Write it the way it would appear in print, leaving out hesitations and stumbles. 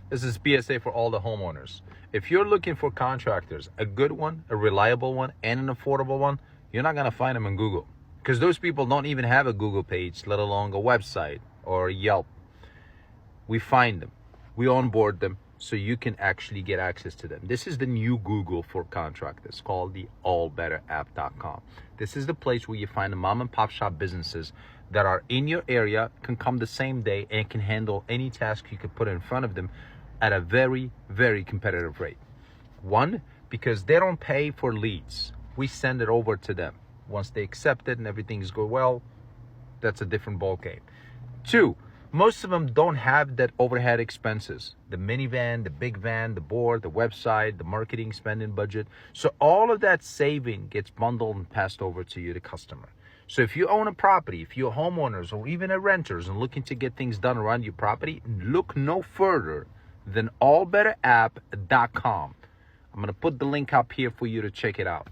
This is PSA for all the homeowners. If you're looking for contractors, a good one, a reliable one, and an affordable one, you're not going to find them in Google, because those people don't even have a Google page, let alone a website or Yelp. We find them, we onboard them, so you can actually get access to them. This is the new Google for contractors, called the AllBetterApp.com. This is the place where you find the mom and pop shop businesses that are in your area, can come the same day, and can handle any task you could put in front of them at a very, very competitive rate. One, because they don't pay for leads. We send it over to them. Once they accept it and everything's going well, that's a different ballgame. Two, most of them don't have that overhead expenses. The minivan, the big van, the board, the website, the marketing spending budget. So all of that saving gets bundled and passed over to you, the customer. So if you own a property, if you're homeowners or even a renters and looking to get things done around your property, look no further than allbetterapp.com. I'm going to put the link up here for you to check it out.